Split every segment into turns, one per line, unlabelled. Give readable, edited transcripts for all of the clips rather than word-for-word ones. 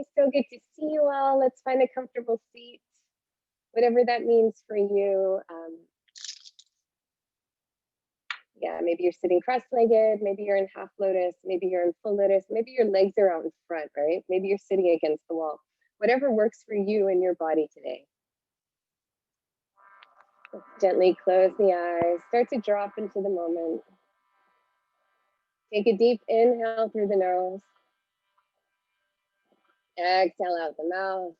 I still get to see you all. Let's find a comfortable seat, whatever that means for you. Yeah, maybe you're sitting cross-legged, maybe you're in half lotus, maybe you're in full lotus, maybe your legs are out in front, right? Maybe you're sitting against the wall. Whatever works for you and your body today. Gently close the eyes, start to drop into the moment. Take a deep inhale through the nose. Exhale out the mouth.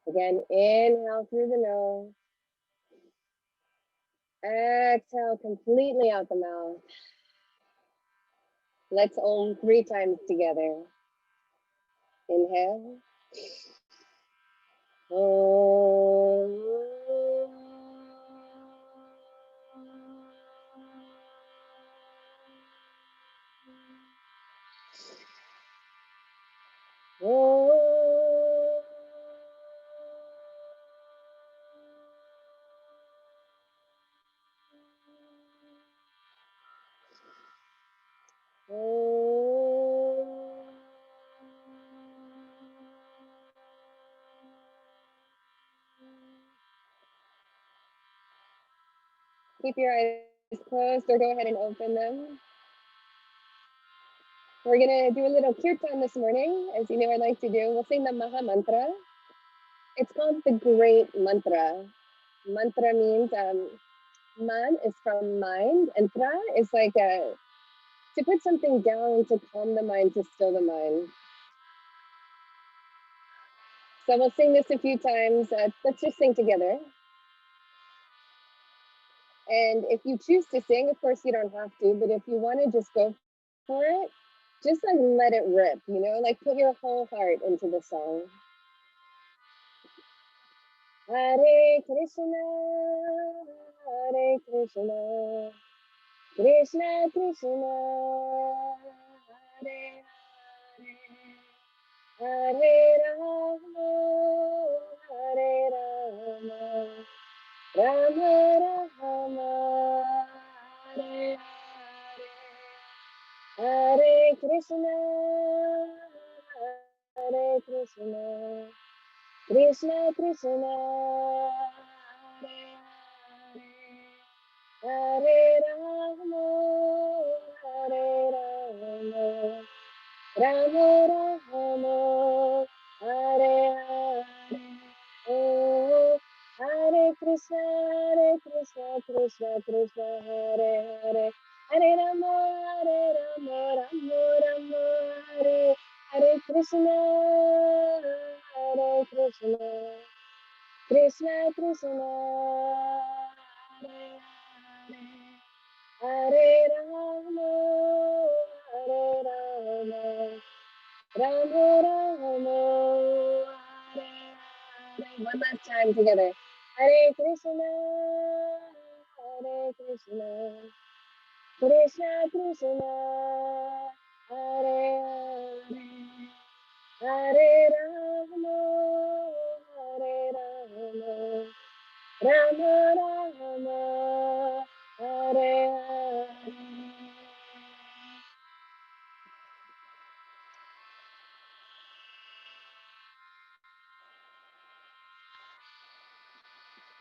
Again, inhale through the nose. Exhale completely out the mouth. Let's Om 3 times together. Inhale. Om. Keep your eyes closed or go ahead and open them. We're gonna do a little kirtan this morning, as you know I like to do. We'll sing the Maha Mantra. It's called the Great Mantra. Mantra means man is from mind, and tra is like to put something down, to calm the mind, to still the mind. So we'll sing this a few times. Let's just sing together. And if you choose to sing, of course you don't have to, but if you want to just go for it, just like let it rip, you know, like put your whole heart into the song. Hare Krishna, Hare Krishna, Krishna Krishna, Hare Hare, Hare Rama, Hare Rama, Rama Rama, Hare Hare, Hare Krishna, Hare Krishna, Krishna Krishna, Hare Hare, Hare Rama, Hare Rama, Rama Rama, Hare Hare. Oh, Hare Krishna, Krishna Krishna, Hare Hare, Hare Rama, Rama Rama, Hare Hare Krishna, Hare Krishna, Krishna Krishna, Hare Hare, Hare Rama, Hare Rama, Rama Rama, Hare Hare. One last time together. Hare Krishna, Hare Krishna, Krishna Krishna, Hare Hare, Hare Rama, Hare Rama, Rama Rama, Hare Hare.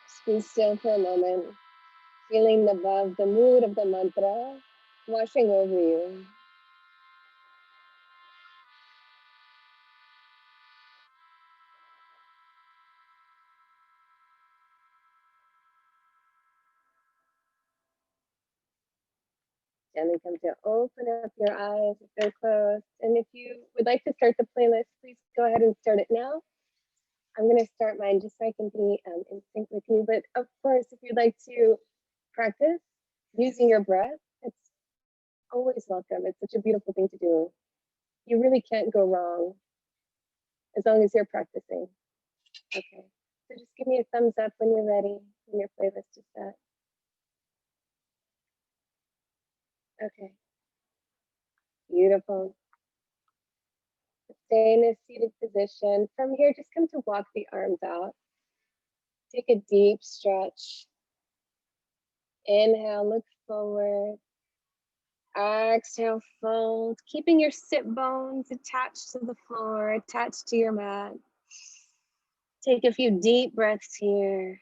Just be still for a moment, feeling the love, the mood of the mantra washing over you. Gently come to open up your eyes if they're closed. And if you would like to start the playlist, please go ahead and start it now. I'm going to start mine just so I can be in sync with you. But of course, if you'd like to practice using your breath, it's always welcome. It's such a beautiful thing to do. You really can't go wrong as long as you're practicing. Okay, so just give me a thumbs up when you're ready, when your playlist is set. Okay, beautiful. Stay in a seated position. From here, just come to walk the arms out. Take a deep stretch. Inhale, look forward. exhale, fold, keeping your sit bones attached to the floor, attached to your mat. Take a few deep breaths here.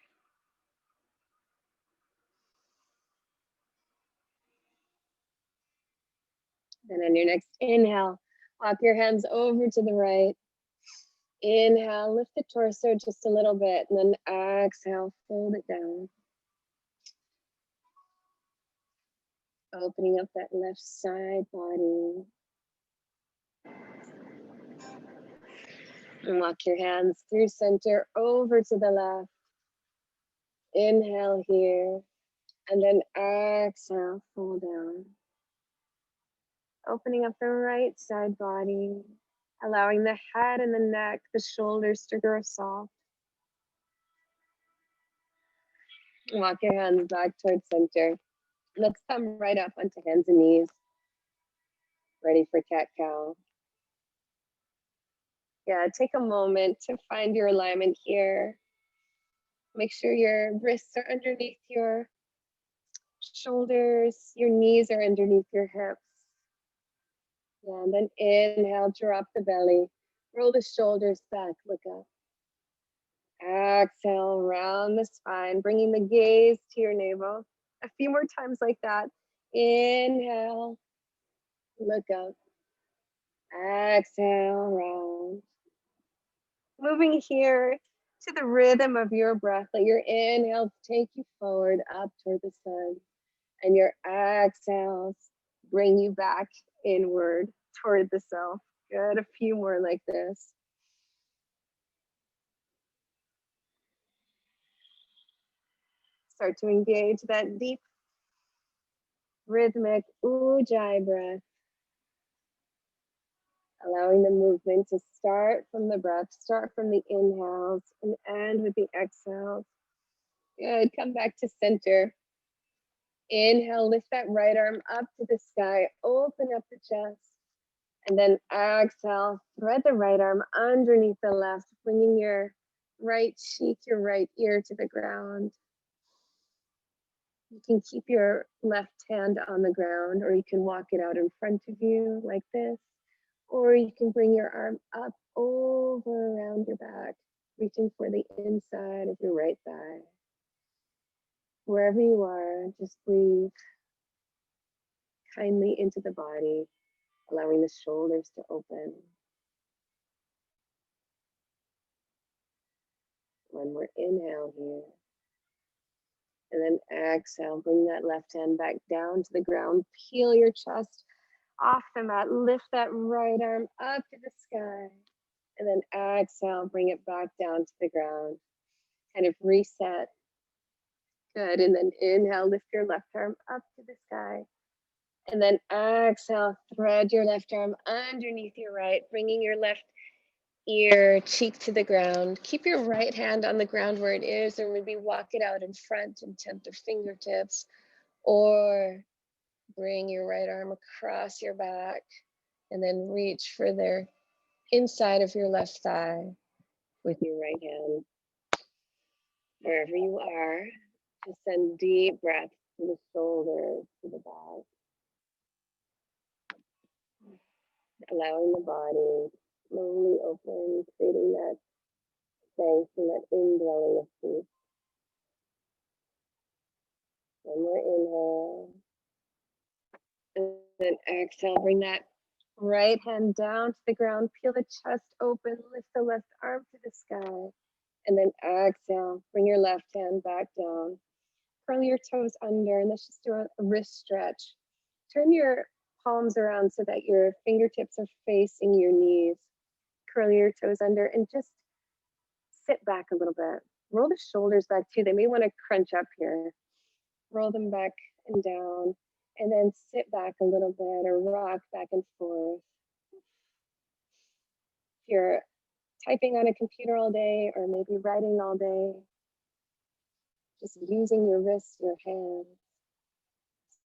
Then on your next inhale, walk your hands over to the right. Inhale, lift the torso just a little bit, and then exhale, fold it down. Opening up that left side body. And walk your hands through center over to the left. Inhale here, and then exhale, fold down. Opening up the right side body, allowing the head and the neck, the shoulders to grow soft. Walk your hands back towards center. Let's come right up onto hands and knees. Ready for cat-cow. Yeah, take a moment to find your alignment here. Make sure your wrists are underneath your shoulders, your knees are underneath your hips. Yeah, and then inhale, drop the belly, roll the shoulders back, look up. Exhale, round the spine, bringing the gaze to your navel. A few more times like that. Inhale, look up. Exhale, round. Moving here to the rhythm of your breath. Let your inhales take you forward up toward the sun, and your exhales bring you back inward toward the self. Good, a few more like this. Start to engage that deep, rhythmic Ujjayi breath. Allowing the movement to start from the breath, start from the inhales and end with the exhales. Good, come back to center. Inhale, lift that right arm up to the sky, open up the chest. And then exhale, thread the right arm underneath the left, bringing your right cheek, your right ear to the ground. You can keep your left hand on the ground, or you can walk it out in front of you like this. Or you can bring your arm up over around your back, reaching for the inside of your right thigh. Wherever you are, just breathe kindly into the body, allowing the shoulders to open. One more inhale here. And then exhale, bring that left hand back down to the ground, peel your chest off the mat, lift that right arm up to the sky. And then exhale, bring it back down to the ground. Kind of reset. Good, and then inhale, lift your left arm up to the sky. And then exhale, thread your left arm underneath your right, bringing your left ear, cheek to the ground. Keep your right hand on the ground where it is, or maybe walk it out in front and tap the fingertips, or bring your right arm across your back and then reach for the inside of your left thigh with your right hand. Wherever you are, just send deep breaths to the shoulders, to the back. Allowing the body slowly open, creating that space and that indwelling of peace. One more inhale. And then exhale, bring that right hand down to the ground, peel the chest open, lift the left arm to the sky. And then exhale, bring your left hand back down. Curl your toes under, and let's just do a wrist stretch. Turn your palms around so that your fingertips are facing your knees. Curl your toes under and just sit back a little bit. Roll the shoulders back too. They may want to crunch up here. Roll them back and down, and then sit back a little bit or rock back and forth. If you're typing on a computer all day or maybe writing all day, just using your wrists, your hands,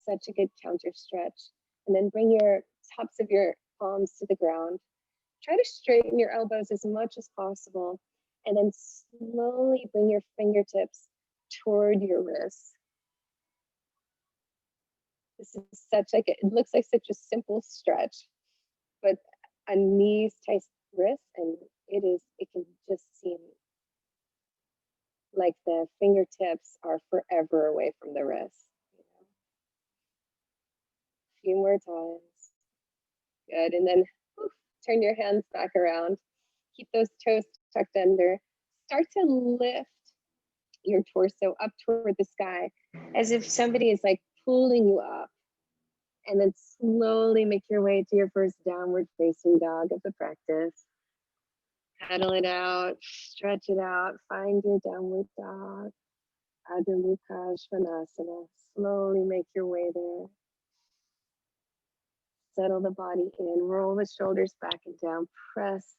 such a good counter stretch. And then bring your tops of your palms to the ground. Try to straighten your elbows as much as possible, and then slowly bring your fingertips toward your wrists. This is such like, it looks like such a simple stretch, but a knees tight wrist, and it can just seem like the fingertips are forever away from the wrist. A few more times. Good, and then turn your hands back around. Keep those toes tucked under. Start to lift your torso up toward the sky as if somebody is like pulling you up. And then slowly make your way to your first downward facing dog of the practice. Pedal it out, stretch it out, find your downward dog. Adho Mukha Svanasana. Slowly make your way there. Settle the body in, roll the shoulders back and down, press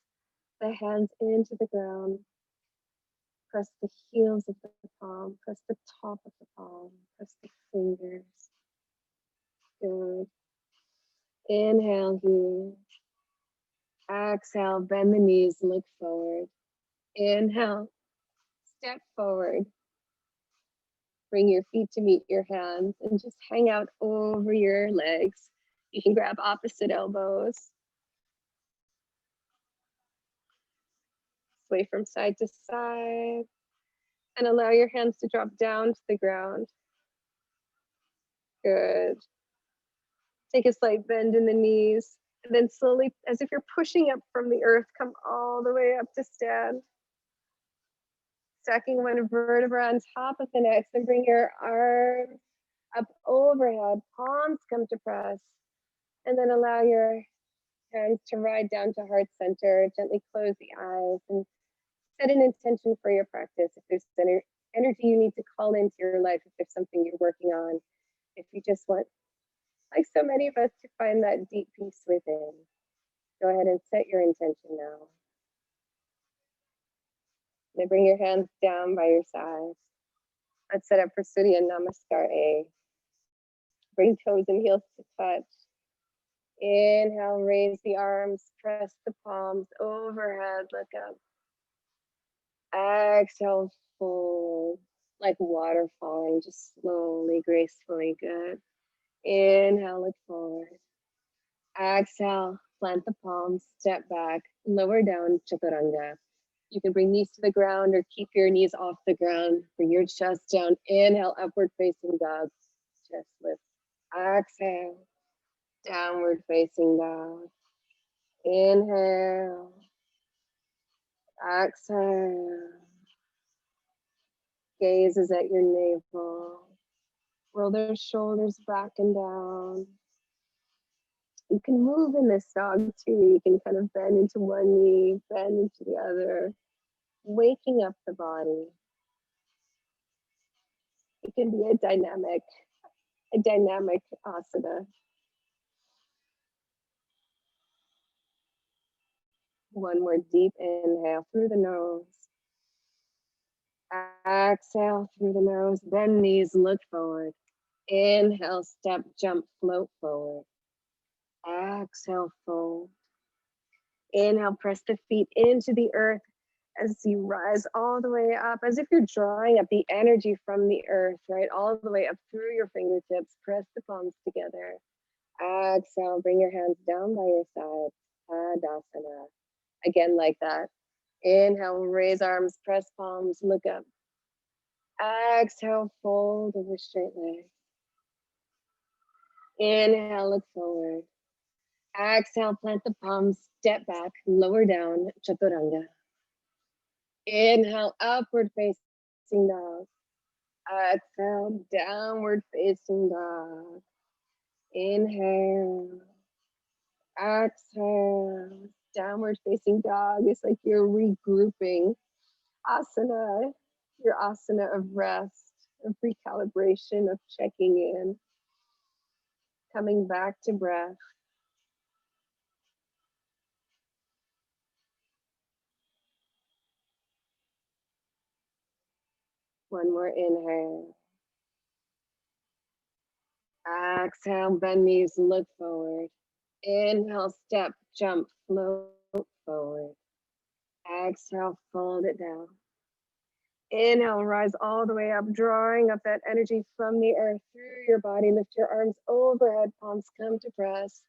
the hands into the ground, press the heels of the palm, press the top of the palm, press the fingers. Good. Inhale here. Exhale, bend the knees, look forward. Inhale, step forward. Bring your feet to meet your hands and just hang out over your legs. You can grab opposite elbows. Sway from side to side. And allow your hands to drop down to the ground. Good. Take a slight bend in the knees. And then slowly, as if you're pushing up from the earth, come all the way up to stand. Stacking one vertebra on top of the next, and bring your arms up overhead. Palms come to press. And then allow your hands to ride down to heart center. Gently close the eyes and set an intention for your practice. If there's energy you need to call into your life, if there's something you're working on, if you just want, like so many of us, to find that deep peace within, go ahead and set your intention now. Then bring your hands down by your sides. Let's set up for Surya Namaskar A. Bring toes and heels to touch. Inhale, raise the arms, press the palms overhead, look up. Exhale, fold like water falling, just slowly, gracefully. Good. Inhale, look forward. Exhale, plant the palms, step back, lower down, chaturanga. You can bring knees to the ground or keep your knees off the ground. Bring your chest down. Inhale, upward facing dog. Chest lift. Exhale, downward facing dog. Inhale. Exhale. Gaze is at your navel. Roll those shoulders back and down. You can move in this dog too. You can kind of bend into one knee, bend into the other, waking up the body. It can be a dynamic asana. One more deep inhale through the nose. Exhale through the nose, bend knees, look forward. Inhale, step, jump, float forward. Exhale, fold. Inhale, press the feet into the earth as you rise all the way up, as if you're drawing up the energy from the earth, right? All the way up through your fingertips. Press the palms together. Exhale, bring your hands down by your side. Tadasana. Again, like that. Inhale, raise arms, press palms, look up. Exhale, fold over straight legs. Inhale, look forward. Exhale, plant the palms, step back, lower down, chaturanga. Inhale, upward facing dog. Exhale, downward facing dog. Inhale. Exhale. Downward facing dog is like you're regrouping. Asana, your asana of rest, of recalibration, of checking in. Coming back to breath. One more inhale. Exhale, bend knees, look forward. Inhale, step, jump, float forward. Exhale, fold it down. Inhale, rise all the way up, drawing up that energy from the earth through your body. Lift your arms overhead, palms come to press.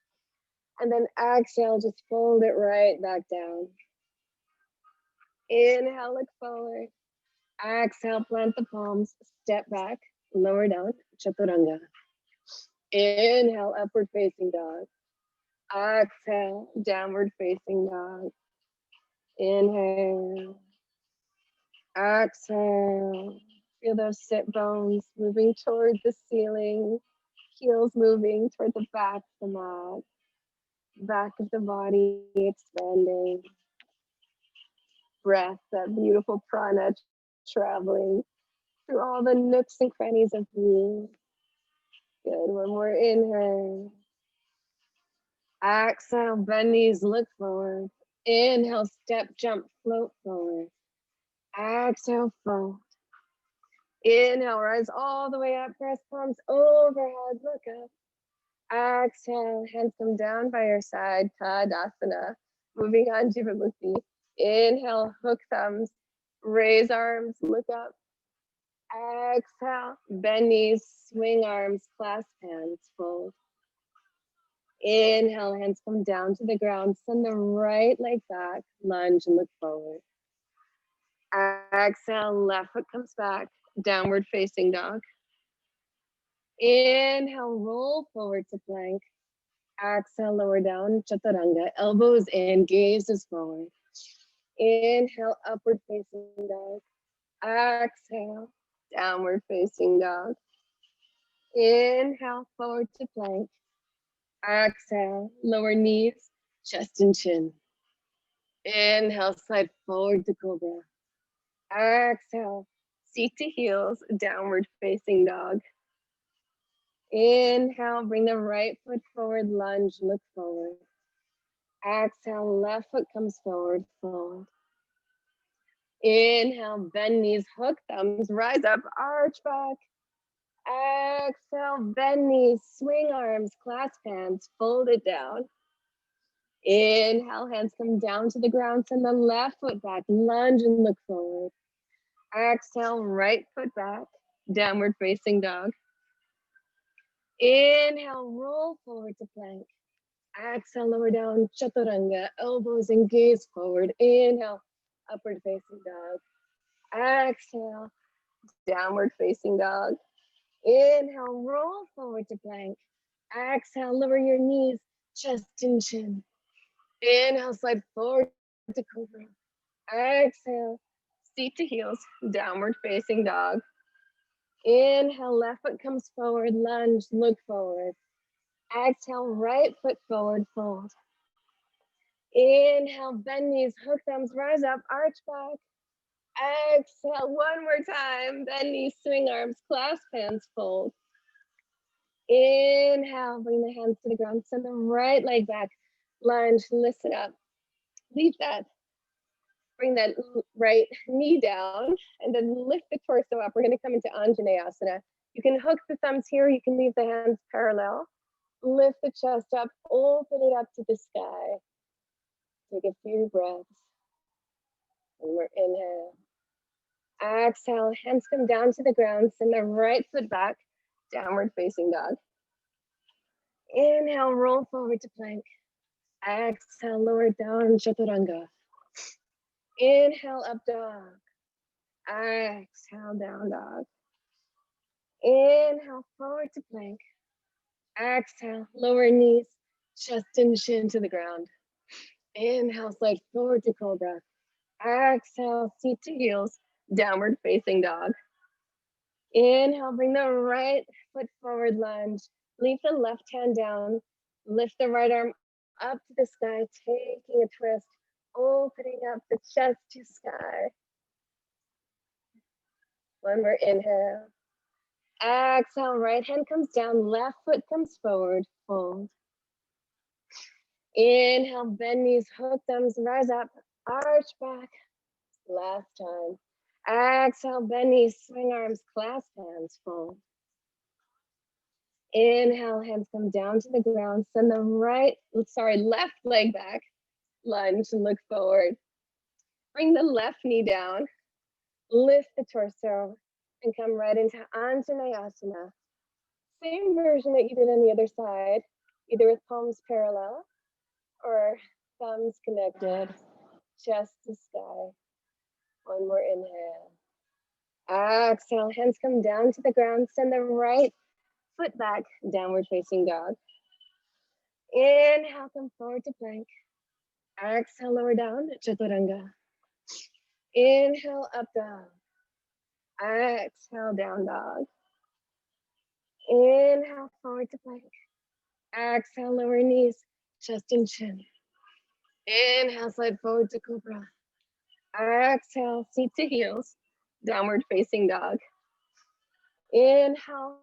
And then exhale, just fold it right back down. Inhale, look forward. Exhale, plant the palms, step back, lower down, chaturanga. Inhale, upward facing dog. Exhale, downward facing dog. Inhale. Exhale. Feel those sit bones moving toward the ceiling, heels moving toward the back of the mat, back of the body expanding. Breath, that beautiful prana traveling through all the nooks and crannies of you. Good. One more inhale. Exhale, bend knees, look forward. Inhale, step, jump, float forward. Exhale, fold. Inhale, rise all the way up, press palms overhead, look up. Exhale, hands come down by your side, Tadasana. Moving on, Jivamukti. Inhale, hook thumbs, raise arms, look up. Exhale, bend knees, swing arms, clasp hands, fold. Inhale, hands come down to the ground, send the right leg back, lunge and look forward. Exhale, left foot comes back, downward facing dog. Inhale, roll forward to plank. Exhale, lower down, chaturanga, elbows in, gaze is forward. Inhale, upward facing dog. Exhale, downward facing dog. Inhale, forward to plank. Exhale, lower knees, chest and chin. Inhale, slide forward to cobra. Exhale, seat to heels, downward facing dog. Inhale, bring the right foot forward, lunge, look forward. Exhale, left foot comes forward, fold. Inhale, bend knees, hook thumbs, rise up, arch back. Exhale, bend knees, swing arms, clasp hands, fold it down. Inhale, hands come down to the ground, send the left foot back, lunge and look forward. Exhale, right foot back, downward facing dog. Inhale, roll forward to plank. Exhale, lower down, chaturanga, elbows and gaze forward. Inhale, upward facing dog. Exhale, downward facing dog. Inhale, roll forward to plank. Exhale, lower your knees, chest and chin. Inhale, slide forward to cobra. Exhale, seat to heels, downward facing dog. Inhale, left foot comes forward, lunge, look forward. Exhale, right foot forward, fold. Inhale, bend knees, hook thumbs, rise up, arch back. Exhale, one more time, bend knees, swing arms, clasp hands, fold. Inhale, bring the hands to the ground, send the right leg back, lunge, listen up. Leave that. Bring that right knee down and then lift the torso up. We're going to come into Anjaneyasana. You can hook the thumbs here. You can leave the hands parallel. Lift the chest up, open it up to the sky. Take a few breaths. And we're inhale. Exhale, hands come down to the ground. Send the right foot back, downward facing dog. Inhale, roll forward to plank. Exhale, lower down, chaturanga. Inhale, up dog. Exhale, down dog. Inhale, forward to plank. Exhale, lower knees, chest and chin to the ground. Inhale, slide forward to cobra. Exhale, seat to heels, downward facing dog. Inhale, bring the right foot forward, lunge. Leave the left hand down. Lift the right arm up to the sky, taking a twist, opening up the chest to sky. One more inhale. Exhale, right hand comes down, left foot comes forward, fold. Inhale, bend knees, hook thumbs, rise up, arch back. Last time. Exhale, bend knees, swing arms, clasp hands, fold. Inhale, hands come down to the ground, send the left leg back, lunge and look forward. Bring the left knee down, Lift the torso and come right into Anjaneyasana. Same version that you did on the other side, either with palms parallel or thumbs connected, chest to sky. One more inhale. Exhale, hands come down to the ground. Send the right foot back, downward facing dog. Inhale, come forward to plank. Exhale, lower down, chaturanga. Inhale, up dog. Exhale, down dog. Inhale, forward to plank. Exhale, lower knees, chest and chin. Inhale, slide forward to cobra. Exhale, seat to heels, downward facing dog. Inhale,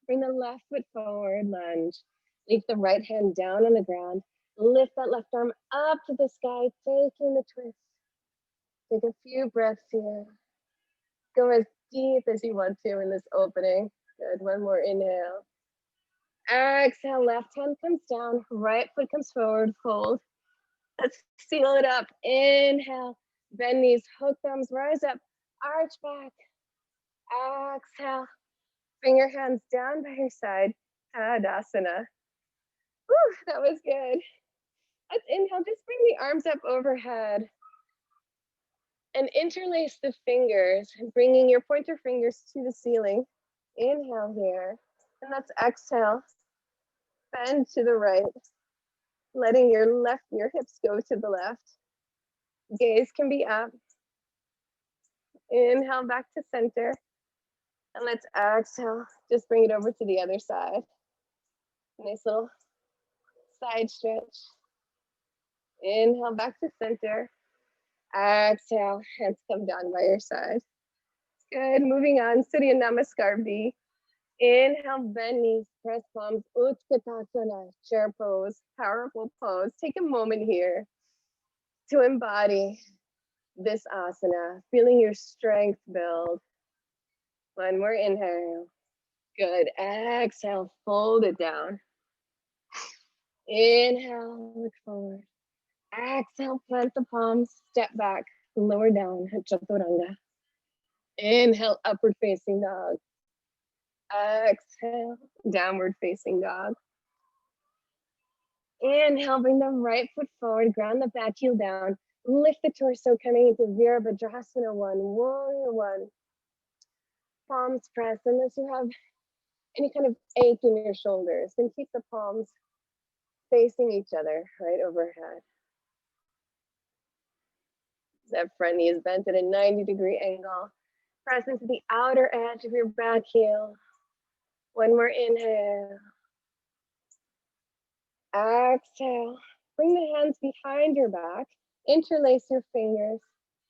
bring the left foot forward, lunge. Leave the right hand down on the ground. Lift that left arm up to the sky, taking the twist. Take a few breaths here. Go as deep as you want to in this opening. Good, one more inhale. Exhale, left hand comes down, right foot comes forward, fold. Let's seal it up. Inhale, bend knees, hook thumbs, rise up, arch back. Exhale, bring your hands down by your side, Tadasana. Whew, that was good. Let's inhale, just bring the arms up overhead and interlace the fingers, bringing your pointer fingers to the ceiling. Inhale here, and let's exhale. Bend to the right, letting your hips go to the left. Gaze can be up. Inhale back to center. And let's exhale, just bring it over to the other side. Nice little side stretch. Inhale back to center. Exhale, hands come down by your side. Good, moving on, Surya Namaskar B. Inhale, bend knees, press palms, Utkatasana, chair pose, powerful pose. Take a moment here to embody this asana, feeling your strength build. One more inhale. Good, exhale, fold it down. Inhale, look forward. Exhale, plant the palms, step back, lower down, chaturanga. Inhale, upward facing dog. Exhale, downward facing dog. Inhale, bring the right foot forward, ground the back heel down. Lift the torso, coming into Virabhadrasana 1, warrior 1. Palms press, unless you have any kind of ache in your shoulders, then keep the palms facing each other, right overhead. That front knee is bent at a 90-degree angle. Press into the outer edge of your back heel. One more inhale. Exhale. Bring the hands behind your back. Interlace your fingers.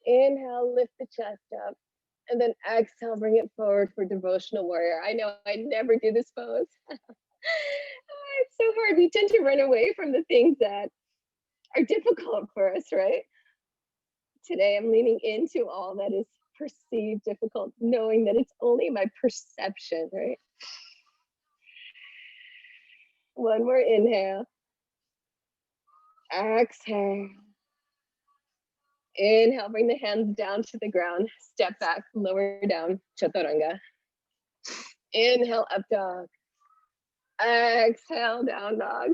Inhale, lift the chest up. And then exhale, bring it forward for devotional warrior. I know I never do this pose. It's so hard. We tend to run away from the things that are difficult for us, right? Today, I'm leaning into all that is perceived difficult, knowing that it's only my perception, right? One more inhale. Exhale. Inhale, bring the hands down to the ground. Step back, lower down, chaturanga. Inhale, up dog. Exhale, down dog.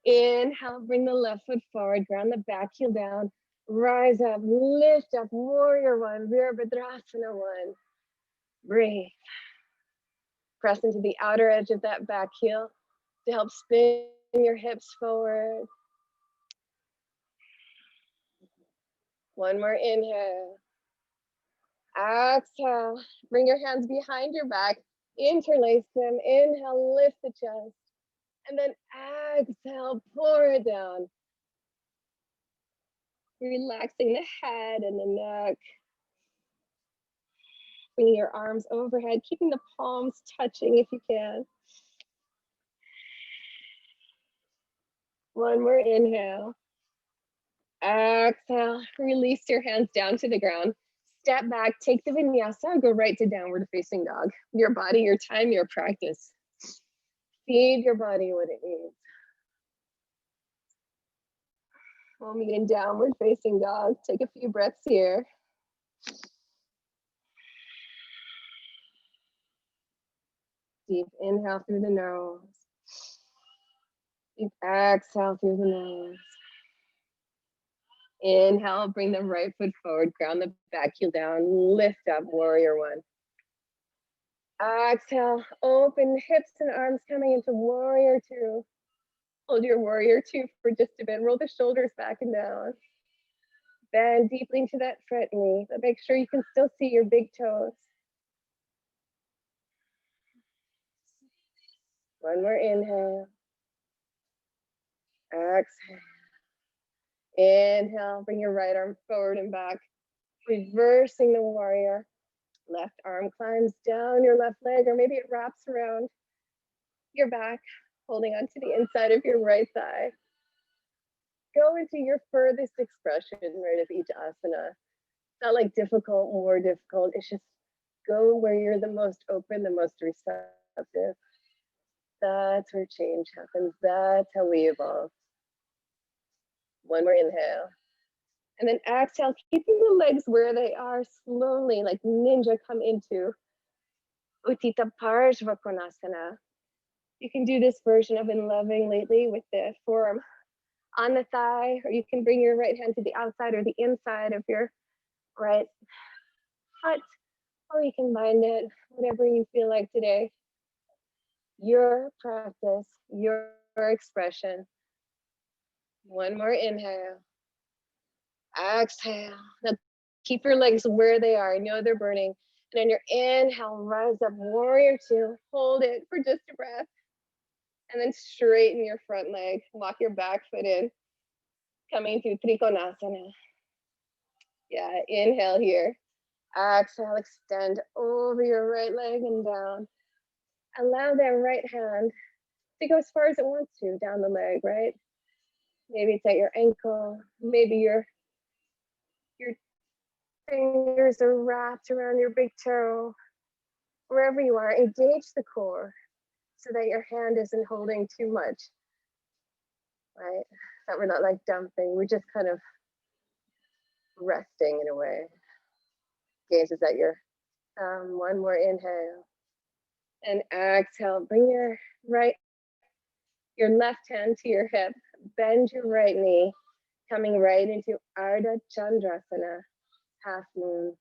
Inhale, bring the left foot forward, ground the back heel down. Rise up, lift up, warrior 1, Virabhadrasana 1. Breathe. Press into the outer edge of that back heel to help spin your hips forward. One more inhale. Exhale, bring your hands behind your back, interlace them. Inhale, lift the chest. And then exhale, pour it down. Relaxing the head and the neck. Bringing your arms overhead, keeping the palms touching if you can. One more inhale. Exhale, release your hands down to the ground. Step back, take the vinyasa, go right to downward facing dog. Your body, your time, your practice. Feed your body what it needs. We'll meet in downward facing dog. Take a few breaths here. deep inhale through the nose. Deep exhale through the nose. Inhale, bring the right foot forward, ground the back heel down, lift up, warrior one. Exhale, open hips and arms coming into warrior two. Hold your warrior two for just a bit. Roll the shoulders back and down. Bend deeply into that front knee, but make sure you can still see your big toes. One more inhale. Exhale. Inhale, bring your right arm forward and back, reversing the warrior. Left arm climbs down your left leg, or maybe it wraps around your back, holding onto the inside of your right thigh. Go into your furthest expression, right, of each asana. It's not like difficult, more difficult. It's just go where you're the most open, the most receptive. That's where change happens. That's how we evolve. One more inhale. And then exhale, keeping the legs where they are, slowly, like ninja, come into Utthita Parshva Konasana. You can do this version I've been loving lately with the forearm on the thigh, or you can bring your right hand to the outside or the inside of your right foot, or you can bind it, whatever you feel like today. Your practice, your expression. One more inhale. Exhale. Now keep your legs where they are. I know they're burning. And on your inhale, rise up, warrior two. Hold it for just a breath. And then straighten your front leg. Walk your back foot in. Coming to Trikonasana. Yeah, inhale here. Exhale, extend over your right leg and down. Allow that right hand to go as far as it wants to down the leg, right? Maybe it's at your ankle. Maybe your fingers are wrapped around your big toe. Wherever you are, engage the core so that your hand isn't holding too much, right? That we're not like dumping, we're just kind of resting in a way. Gazes at your thumb. One more inhale. And exhale, bring your left hand to your hip. Bend your right knee, coming right into Ardha Chandrasana, half moon.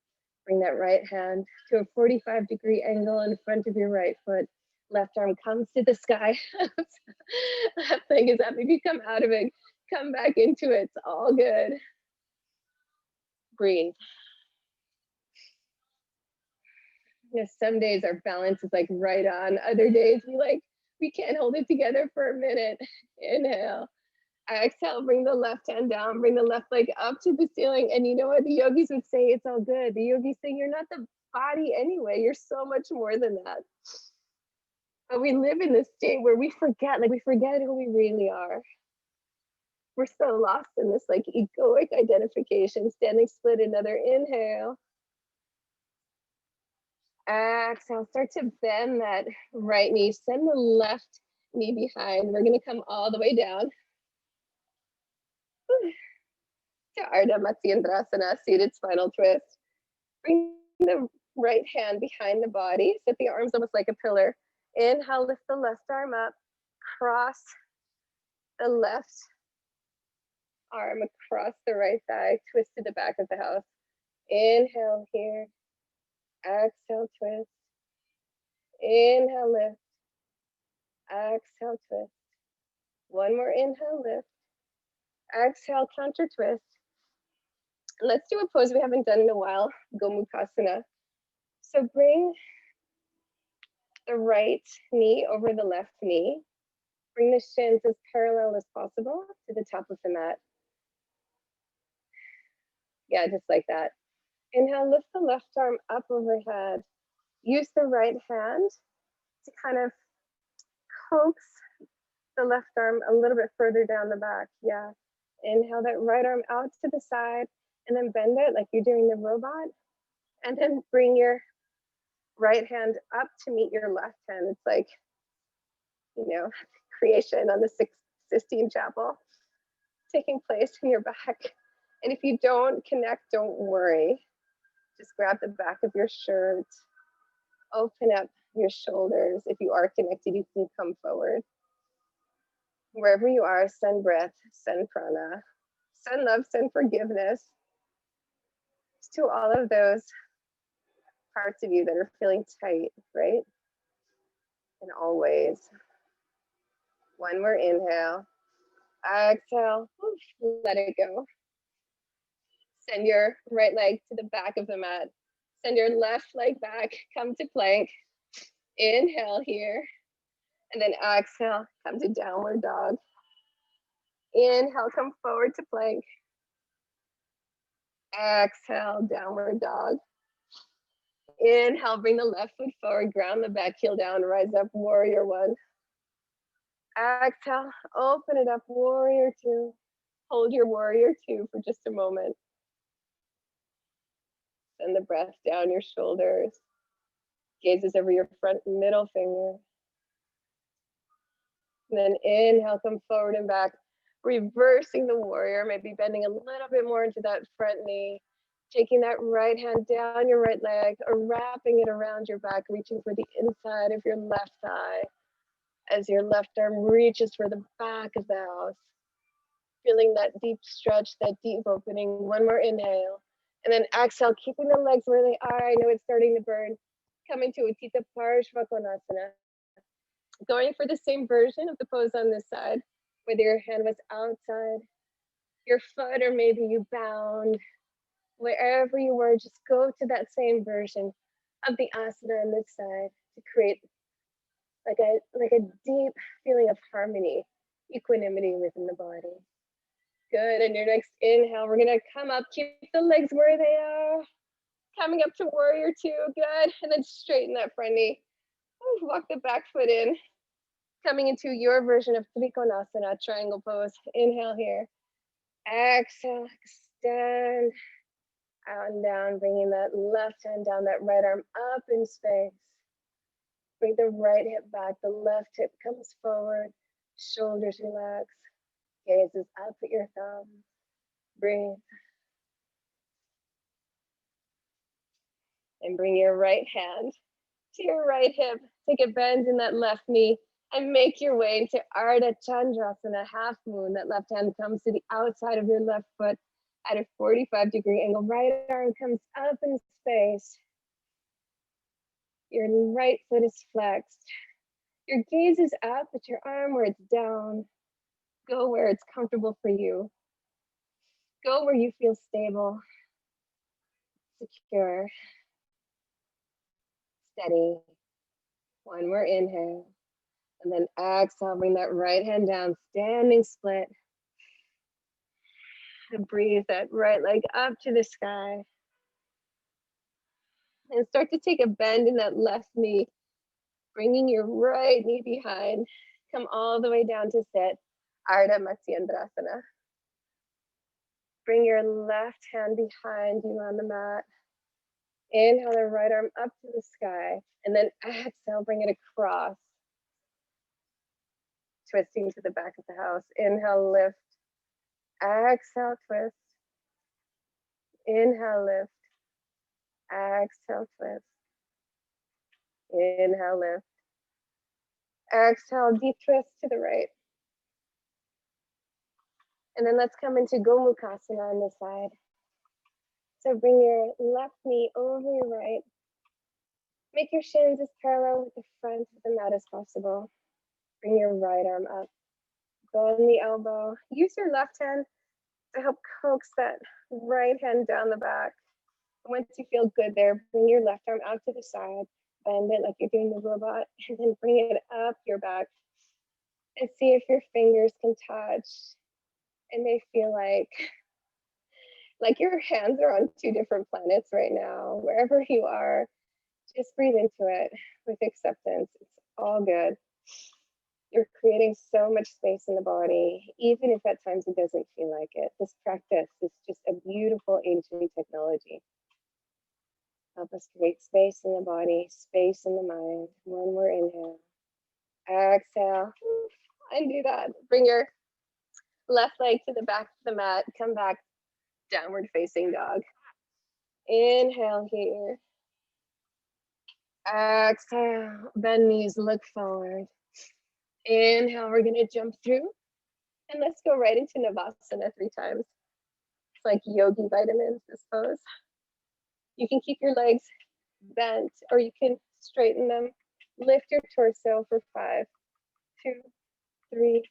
Bring that right hand to a 45-degree angle in front of your right foot. Left arm comes to the sky. Left leg is up. If you come out of it, come back into it. It's all good. Breathe. You know, some days our balance is like right on. Other days we can't hold it together for a minute. Inhale. Exhale, bring the left hand down, bring the left leg up to the ceiling. And you know what the yogis would say? It's all good. The yogis say you're not the body anyway. You're so much more than that. But we live in this state where we forget who we really are. We're so lost in this like egoic identification. Standing split, another inhale. Exhale, start to bend that right knee. Send the left knee behind. We're gonna come all the way down to Ardha Matsyendrasana, seated spinal twist. Bring the right hand behind the body. Set the arms almost like a pillar. Inhale, lift the left arm up. Cross the left arm across the right thigh. Twist to the back of the house. Inhale here. Exhale, twist. Inhale, lift. Exhale, twist. One more inhale, lift. Exhale, counter twist. Let's do a pose we haven't done in a while, Gomukhasana. So bring the right knee over the left knee. Bring the shins as parallel as possible to the top of the mat. Yeah, just like that. Inhale, lift the left arm up overhead. Use the right hand to kind of coax the left arm a little bit further down the back. Yeah. Inhale that right arm out to the side and then bend it like you're doing the robot. And then bring your right hand up to meet your left hand. It's like, you know, creation on the Sistine Chapel taking place in your back. And if you don't connect, don't worry. Just grab the back of your shirt, open up your shoulders. If you are connected, you can come forward. Wherever you are, send breath, send prana, send love, send forgiveness to all of those parts of you that are feeling tight, right? In all ways. One more inhale. Exhale. Let it go. Send your right leg to the back of the mat. Send your left leg back. Come to plank. Inhale here. And then exhale. Come to downward dog. Inhale. Come forward to plank. Exhale. Downward dog. Inhale. Bring the left foot forward. Ground the back heel down. Rise up. Warrior one. Exhale. Open it up. Warrior two. Hold your warrior two for just a moment. Send the breath down your shoulders. Gazes over your front middle finger. And then inhale, come forward and back. Reversing the warrior, maybe bending a little bit more into that front knee. Taking that right hand down your right leg or wrapping it around your back, reaching for the inside of your left thigh as your left arm reaches for the back of the house. Feeling that deep stretch, that deep opening. One more inhale. And then exhale, keeping the legs where they are. I know it's starting to burn. Coming to Utthita Parshvakonasana. Going for the same version of the pose on this side, whether your hand was outside, your foot, or maybe you bound. Wherever you were, just go to that same version of the asana on this side to create like a deep feeling of harmony, equanimity within the body. Good, and your next inhale, we're gonna come up, keep the legs where they are. Coming up to warrior two, good, and then straighten that front knee. Walk the back foot in. Coming into your version of Trikonasana, triangle pose. Inhale here. Exhale, extend. Out and down, bringing that left hand down, that right arm up in space. Bring the right hip back, the left hip comes forward. Shoulders relax. Gazes up at your thumb. Breathe. And bring your right hand to your right hip. Take a bend in that left knee and make your way into Ardha Chandrasana, half moon. That left hand comes to the outside of your left foot at a 45-degree angle. Right arm comes up in space. Your right foot is flexed. Your gaze is up at your arm where it's down. Go where it's comfortable for you. Go where you feel stable, secure, steady. One more inhale. And then exhale, bring that right hand down, standing split. And breathe that right leg up to the sky. And start to take a bend in that left knee, bringing your right knee behind. Come all the way down to sit, Ardha Matsyendrasana. Bring your left hand behind you on the mat. Inhale the right arm up to the sky. And then exhale, bring it across. Twisting to the back of the house. Inhale, lift. Exhale, twist. Inhale, lift. Exhale, twist. Inhale, lift. Exhale, deep twist to the right. And then let's come into Gomukhasana on this side. So bring your left knee over your right. Make your shins as parallel with the front of the mat as possible. Bring your right arm up. Bend the elbow. Use your left hand to help coax that right hand down the back. Once you feel good there, bring your left arm out to the side. Bend it like you're doing the robot, and then bring it up your back. And see if your fingers can touch. And they feel like your hands are on two different planets right now. Wherever you are, just breathe into it with acceptance. It's all good. You're creating so much space in the body, even if at times it doesn't feel like it. This practice is just a beautiful ancient technology. Help us create space in the body, space in the mind. One more inhale. Exhale. Undo that. Bring your left leg to the back of the mat. Come back, downward facing dog. Inhale here. Exhale, bend knees, look forward. Inhale, we're gonna jump through. And let's go right into Navasana 3 times. It's like yogi vitamins, this pose. You can keep your legs bent or you can straighten them. Lift your torso for 5, 2, 3,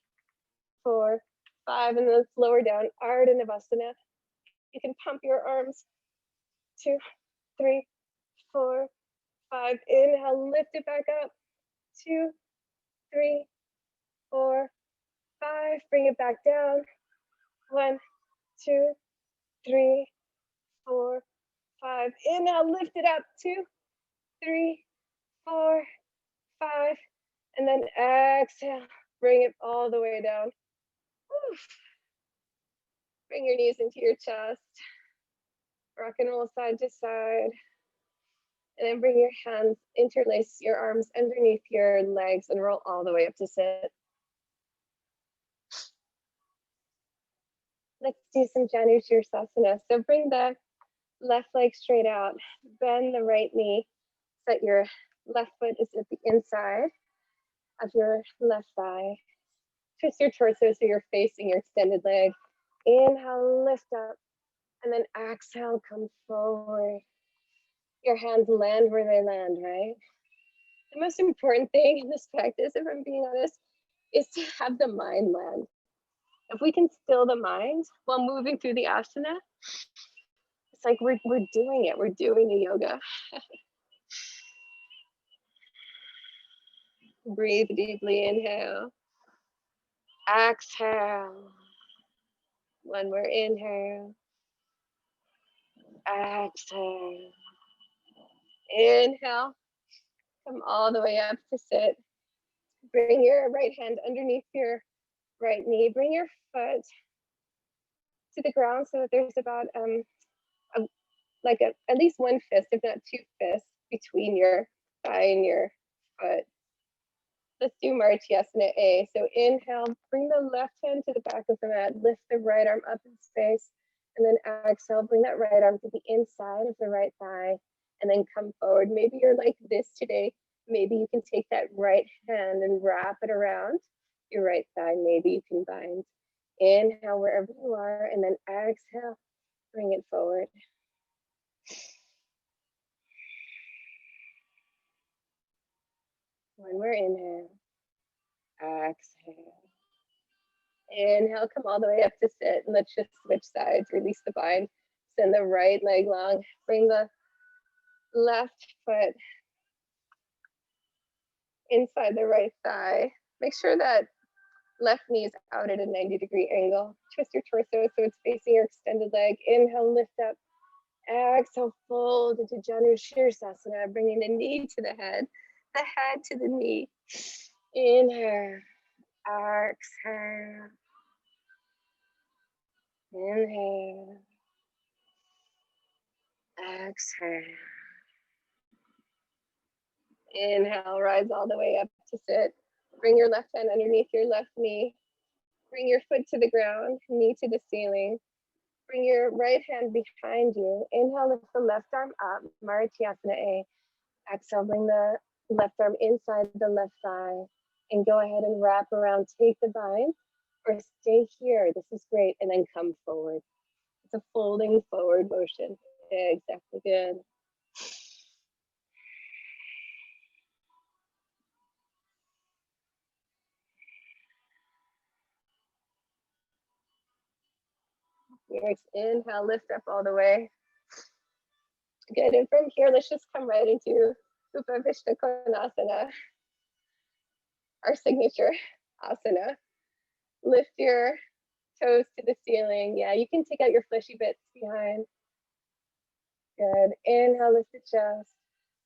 4, 5, and then let's lower down, Ardha Navasana. You can pump your arms, 2, 3, 4, 5. Inhale, lift it back up, 2, 3, 4, 5. Bring it back down, 1, 2, 3, 4, 5. Inhale, lift it up, 2, 3, 4, 5. And then exhale, bring it all the way down. Oof. Bring your knees into your chest. Rock and roll side to side. And then bring your hands, interlace your arms underneath your legs and roll all the way up to sit. Let's do some Janu Sirsasana. So bring the left leg straight out, bend the right knee, so that your left foot is at the inside of your left thigh. Twist your torso so you're facing your extended leg. Inhale, lift up, and then exhale, come forward. Your hands land where they land, right? The most important thing in this practice, if I'm being honest, is to have the mind land. If we can still the mind while moving through the asana, it's like we're doing it. We're doing the yoga. Breathe deeply, inhale. Exhale. One more inhale. Exhale. Inhale. Come all the way up to sit. Bring your right hand underneath your right knee. Bring your foot to the ground so that there's about at least 1 fist, if not 2 fists, between your thigh and your foot. Let's do Martyasana A. So inhale, bring the left hand to the back of the mat, lift the right arm up in space, and then exhale, bring that right arm to the inside of the right thigh, and then come forward. Maybe you're like this today. Maybe you can take that right hand and wrap it around your right thigh. Maybe you can bind. Inhale wherever you are, and then exhale, bring it forward. One more inhale. Exhale. Inhale, come all the way up to sit, and let's just switch sides. Release the bind. Send the right leg long. Bring the left foot inside the right thigh. Make sure that left knee is out at a 90-degree angle. Twist your torso so it's facing your extended leg. Inhale, lift up. Exhale, fold into Janu Sirsasana, bringing the knee to the head to the knee. Inhale, exhale. Inhale, exhale. Inhale, rise all the way up to sit. Bring your left hand underneath your left knee. Bring your foot to the ground, knee to the ceiling. Bring your right hand behind you. Inhale, lift the left arm up, Martyasana A. Exhale, bring the left arm inside the left thigh. And go ahead and wrap around, take the bind, or stay here. This is great. And then come forward. It's a folding forward motion. Exactly, good. Inhale, lift up all the way. Good, and from here, let's just come right into Upavishta Konasana, our signature asana. Lift your toes to the ceiling. Yeah, you can take out your fleshy bits behind. Good, inhale, lift the chest.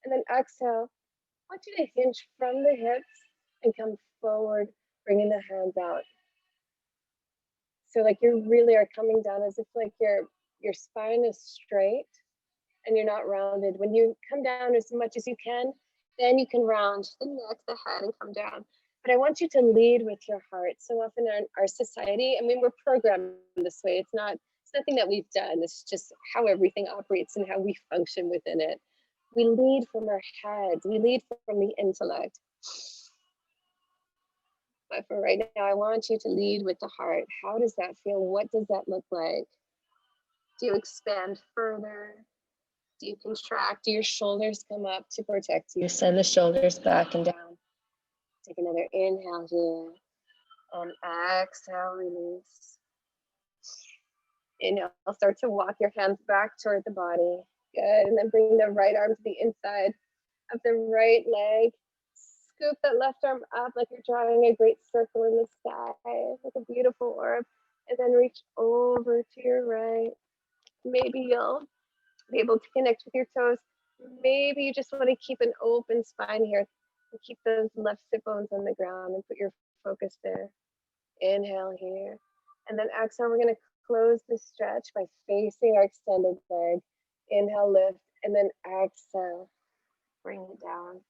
And then exhale, I want you to hinge from the hips and come forward, bringing the hands out. So like you really are coming down as if like your spine is straight and you're not rounded. When you come down as much as you can, then you can round the neck, the head, and come down. But I want you to lead with your heart. So often in our society, I mean, we're programmed this way. It's nothing that we've done. It's just how everything operates and how we function within it. We lead from our heads, we lead from the intellect. But for right now, I want you to lead with the heart. How does that feel? What does that look like? Do you expand further? Do you contract? Do your shoulders come up to protect you? Send the shoulders back and down. Take another inhale here. And exhale, release. Inhale, start to walk your hands back toward the body. Good, and then bring the right arm to the inside of the right leg. Scoop that left arm up like you're drawing a great circle in the sky, like a beautiful orb. And then reach over to your right. Maybe you'll be able to connect with your toes. Maybe you just want to keep an open spine here. Keep those left sit bones on the ground and put your focus there. Inhale here. And then exhale, we're going to close the stretch by facing our extended leg. Inhale, lift, and then exhale, bring it down.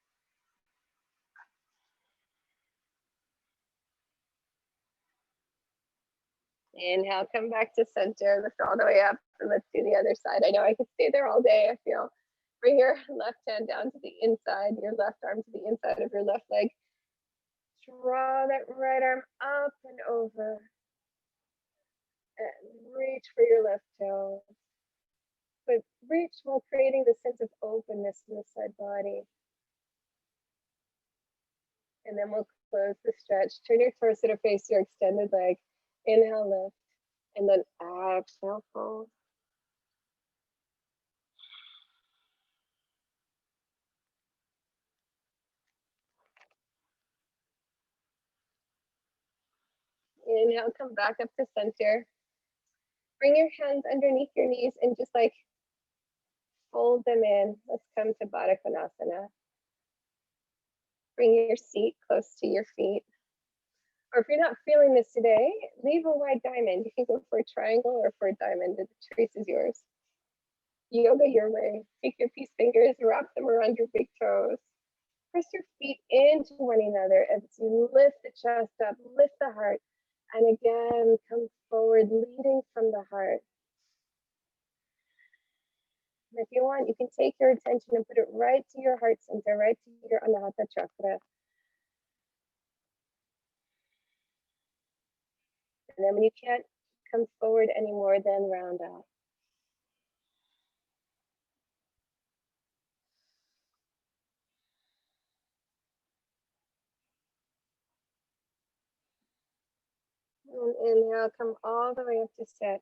Inhale, come back to center, lift all the way up, and let's do the other side. I know I could stay there all day, I feel. Bring your left hand down to the inside, your left arm to the inside of your left leg. Draw that right arm up and over. And reach for your left toe. But reach while creating the sense of openness in the side body. And then we'll close the stretch. Turn your torso to face your extended leg. Inhale, lift. And then exhale, fold. Inhale, come back up to center. Bring your hands underneath your knees and just like fold them in. Let's come to Baddha Konasana. Bring your seat close to your feet. Or if you're not feeling this today, leave a wide diamond. You can go for a triangle or for a diamond. The choice is yours. Yoga your way. Take your peace fingers, wrap them around your big toes. Press your feet into one another as you lift the chest up, lift the heart, and again, come forward, leading from the heart. And if you want, you can take your attention and put it right to your heart center, right to your Anahata chakra. And then when you can't come forward anymore, then round out. And inhale, come all the way up to sit.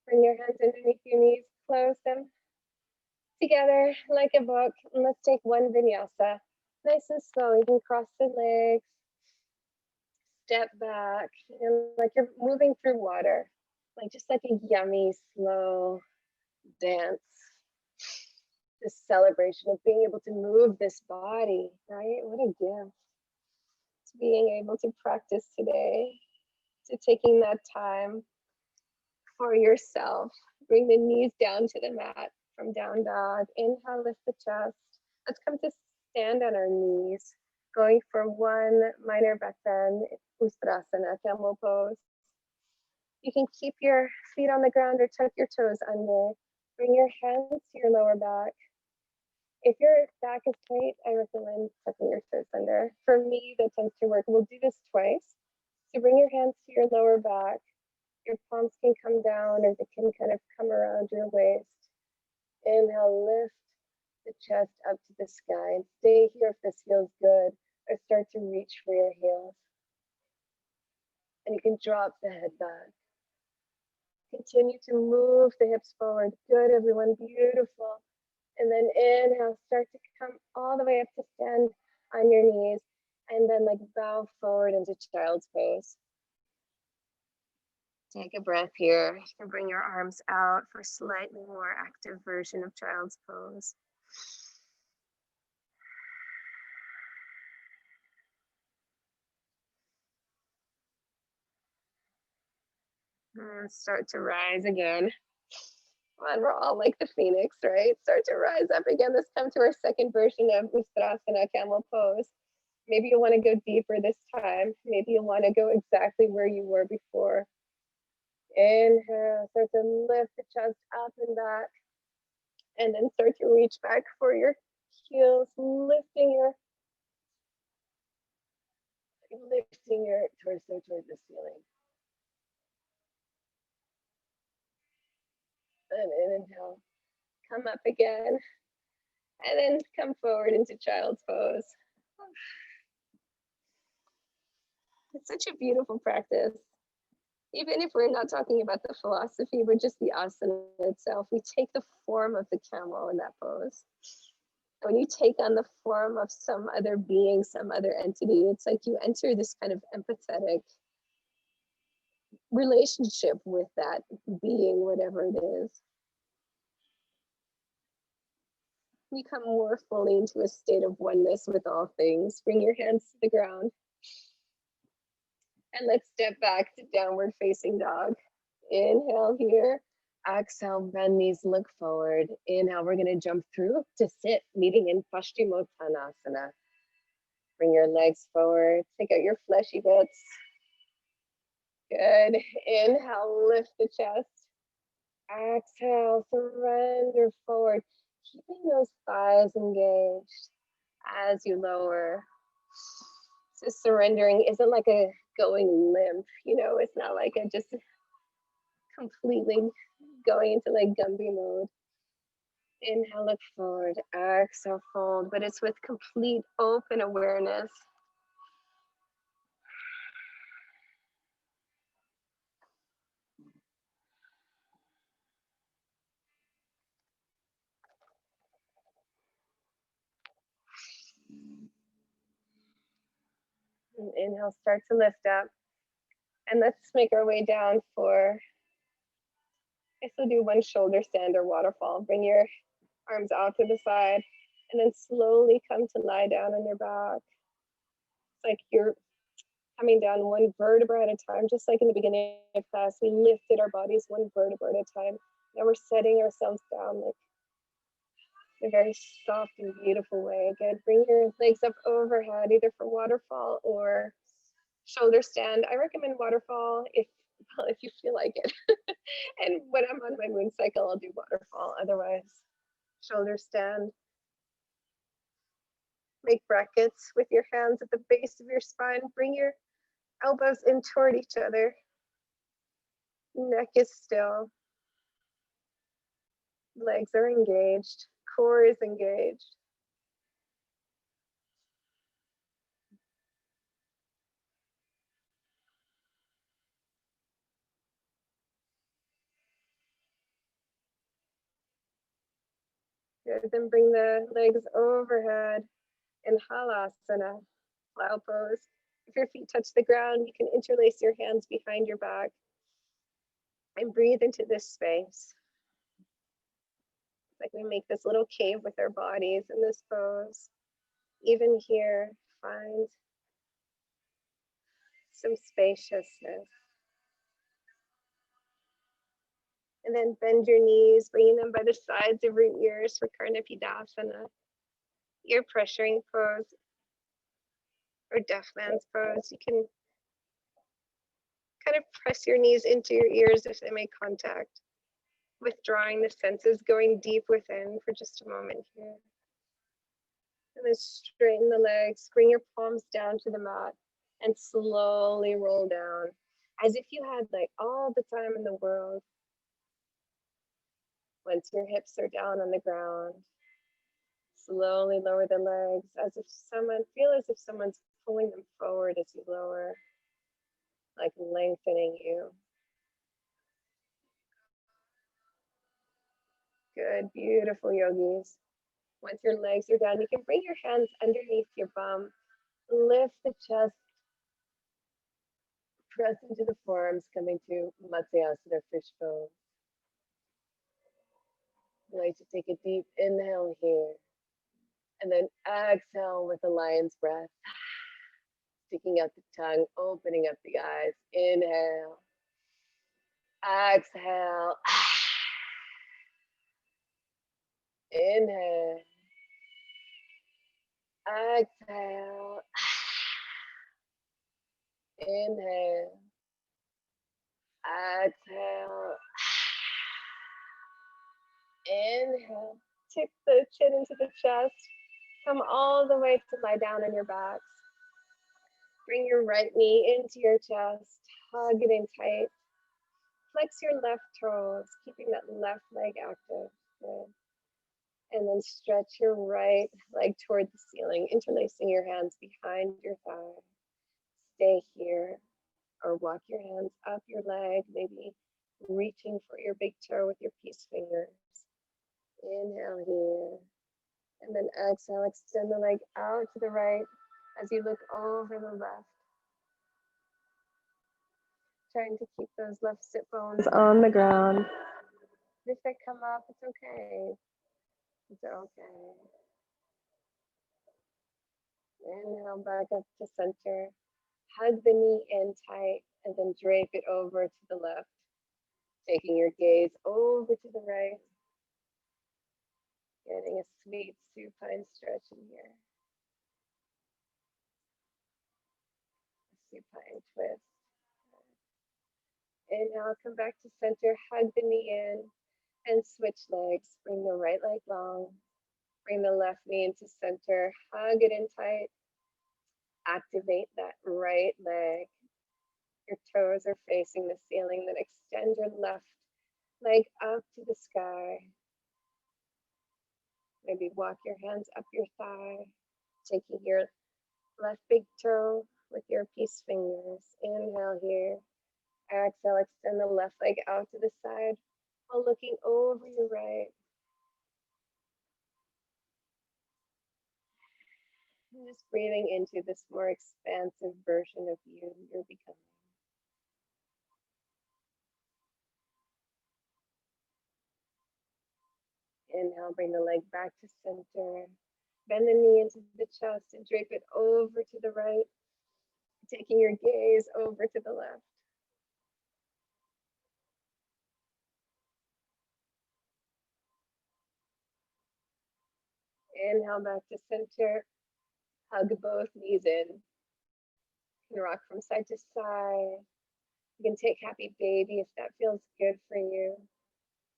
Bring your hands underneath your knees, close them together like a book. And let's take one vinyasa. Nice and slow. You can cross the legs, step back, and like you're moving through water, like just like a yummy, slow dance. This celebration of being able to move this body, right? What a gift to being able to practice today, to taking that time for yourself. Bring the knees down to the mat from down dog. Inhale, lift the chest. Let's come to stand on our knees, going for one minor back bend, Ustrasana, camel pose. You can keep your feet on the ground or tuck your toes under. Bring your hands to your lower back. If your back is tight, I recommend tucking your toes under. For me, that tends to work. We'll do this twice. So bring your hands to your lower back. Your palms can come down or they can kind of come around your waist. Inhale, lift the chest up to the sky and stay here if this feels good, or start to reach for your heels. And you can drop the head back. Continue to move the hips forward. Good, everyone, beautiful. And then inhale, start to come all the way up to stand on your knees, and then like bow forward into child's pose. Take a breath here. You can bring your arms out for a slightly more active version of child's pose. And start to rise again. And we're all like the phoenix, right? Start to rise up again. Let's come to our second version of Ustrasana, camel pose. Maybe you want to go deeper this time. Maybe you want to go exactly where you were before. Inhale, start to lift the chest up and back. And then start to reach back for your heels, lifting your torso towards the ceiling. And inhale, come up again, and then come forward into child's pose. It's such a beautiful practice. Even if we're not talking about the philosophy, but just the asana itself, we take the form of the camel in that pose. When you take on the form of some other being, some other entity, it's like you enter this kind of empathetic relationship with that being, whatever it is. You come more fully into a state of oneness with all things. Bring your hands to the ground. And let's step back to downward facing dog. Inhale here. Exhale, bend knees, look forward. Inhale, we're gonna jump through to sit, meeting in Paschimottanasana. Bring your legs forward, take out your fleshy bits. Good. Inhale, lift the chest. Exhale, surrender forward, keeping those thighs engaged as you lower. So surrendering isn't like a going limp, it's not like a just completely going into like Gumby mode. Inhale, look forward, exhale, fold, but it's with complete open awareness. And inhale, start to lift up. And let's make our way down for, I guess we'll do one shoulder stand or waterfall. Bring your arms out to the side and then slowly come to lie down on your back. It's like you're coming down one vertebra at a time, just like in the beginning of class, we lifted our bodies one vertebra at a time. Now we're setting ourselves down like in a very soft and beautiful way. Good, bring your legs up overhead, either for waterfall or shoulder stand. I recommend waterfall if you feel like it. And when I'm on my moon cycle, I'll do waterfall. Otherwise, shoulder stand. Make brackets with your hands at the base of your spine. Bring your elbows in toward each other. Neck is still. Legs are engaged. Core is engaged. Good. Then bring the legs overhead in Halasana, plow pose. If your feet touch the ground, you can interlace your hands behind your back and breathe into this space. It's like we make this little cave with our bodies in this pose. Even here, find some spaciousness. And then bend your knees, bringing them by the sides of your ears for Karnapidasana, ear pressuring pose, or deaf man's pose. You can kind of press your knees into your ears if they make contact, withdrawing the senses, going deep within for just a moment here. And then straighten the legs, bring your palms down to the mat, and slowly roll down as if you had like all the time in the world. Once your hips are down on the ground, slowly lower the legs as if someone's pulling them forward as you lower, like lengthening you. Good, beautiful yogis. Once your legs are down, you can bring your hands underneath your bum, lift the chest, press into the forearms, coming to Matsyasana, fish pose. I like to take a deep inhale here, and then exhale with a lion's breath. Sticking out the tongue, opening up the eyes. Inhale. Exhale. Inhale. Exhale. Inhale. Exhale. Inhale, tip the chin into the chest. Come all the way to lie down on your back. Bring your right knee into your chest. Hug it in tight. Flex your left toes, keeping that left leg active. Good. And then stretch your right leg toward the ceiling, interlacing your hands behind your thigh. Stay here, or walk your hands up your leg, maybe reaching for your big toe with your peace fingers. Inhale here. And then exhale, extend the leg out to the right as you look over the left. Trying to keep those left sit bones on the ground. If they come up, it's okay. It's okay. Inhale back up to center. Hug the knee in tight and then drape it over to the left. Taking your gaze over to the right. Getting a sweet supine stretch in here. Supine twist. Inhale, come back to center. Hug the knee in and switch legs. Bring the right leg long. Bring the left knee into center. Hug it in tight. Activate that right leg. Your toes are facing the ceiling. Then extend your left leg up to the sky. Maybe walk your hands up your thigh, taking your left big toe with your peace fingers. Inhale here. Exhale, extend the left leg out to the side while looking over your right. And just breathing into this more expansive version of you you're becoming. Inhale, bring the leg back to center. Bend the knee into the chest and drape it over to the right, taking your gaze over to the left. Inhale back to center. Hug both knees in. You can rock from side to side. You can take happy baby if that feels good for you.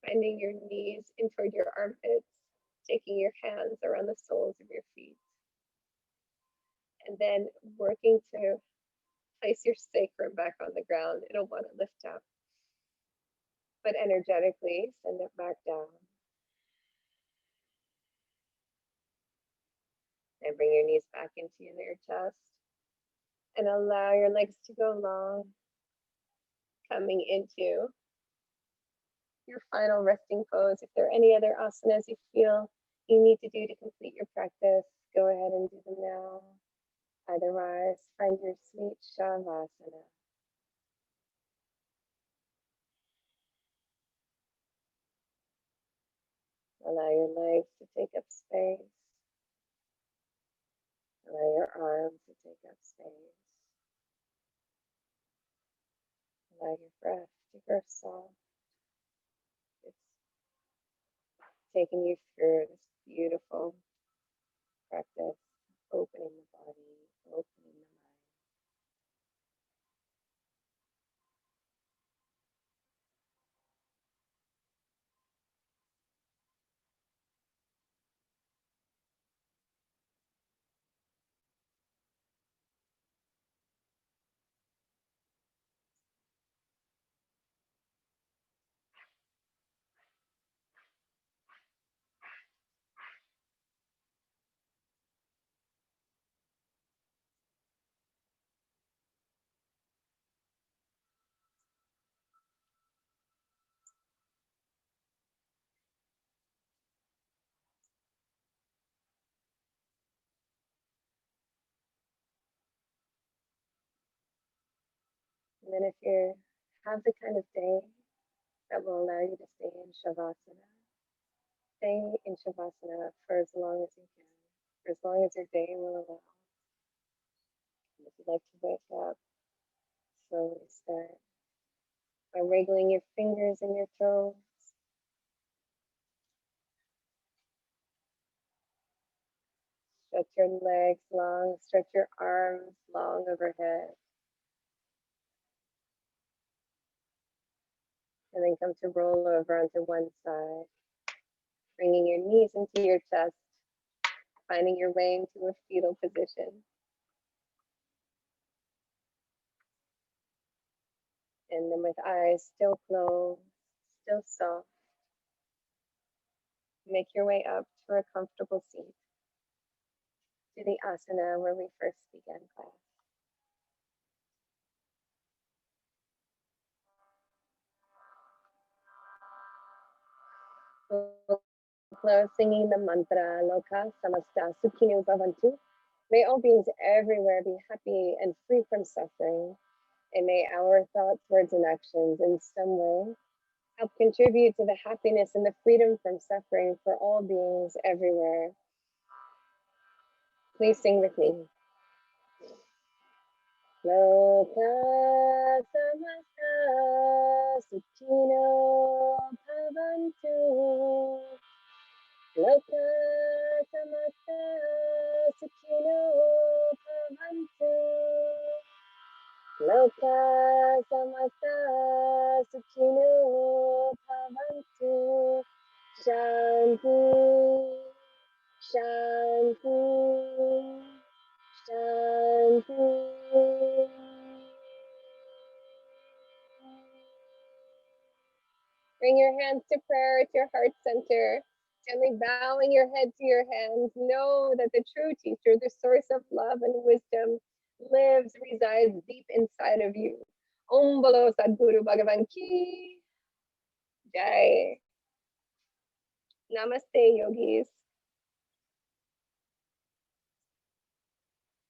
Bending your knees in toward your armpits, taking your hands around the soles of your feet. And then working to place your sacrum back on the ground. It'll want to lift up. But energetically, send it back down. And bring your knees back into your chest. And allow your legs to go long. Coming into your final resting pose. If there are any other asanas you feel you need to do to complete your practice, go ahead and do them now. Otherwise, find your sweet Shavasana. Allow your legs to take up space. Allow your arms to take up space. Allow your breath to grow soft. It's taking you through this beautiful practice, opening the body, opening the mind. And then if you have the kind of day that will allow you to stay in Shavasana, stay in Shavasana for as long as you can, for as long as your day will allow. And if you'd like to wake up, slowly start by wiggling your fingers and your toes. Stretch your legs long, stretch your arms long overhead. And then come to roll over onto one side. Bringing your knees into your chest, finding your way into a fetal position. And then with eyes still closed, still soft, make your way up to a comfortable seat, to the asana where we first began class. We'll close singing the mantra, Loka Samasta Sukhino Bhavantu. May all beings everywhere be happy and free from suffering. And may our thoughts, words, and actions in some way help contribute to the happiness and the freedom from suffering for all beings everywhere. Please sing with me. Loka samasta sukhino bhavantu. Loka samasta sukhino bhavantu. Loka samasta sukhino bhavantu. Shanti, shanti, shanti. Bring your hands to prayer at your heart center, gently bowing your head to your hands. Know that the true teacher, the source of love and wisdom, lives, resides deep inside of you. Om Bolo Sadguru Bhagavan Ki Jai. Namaste, yogis.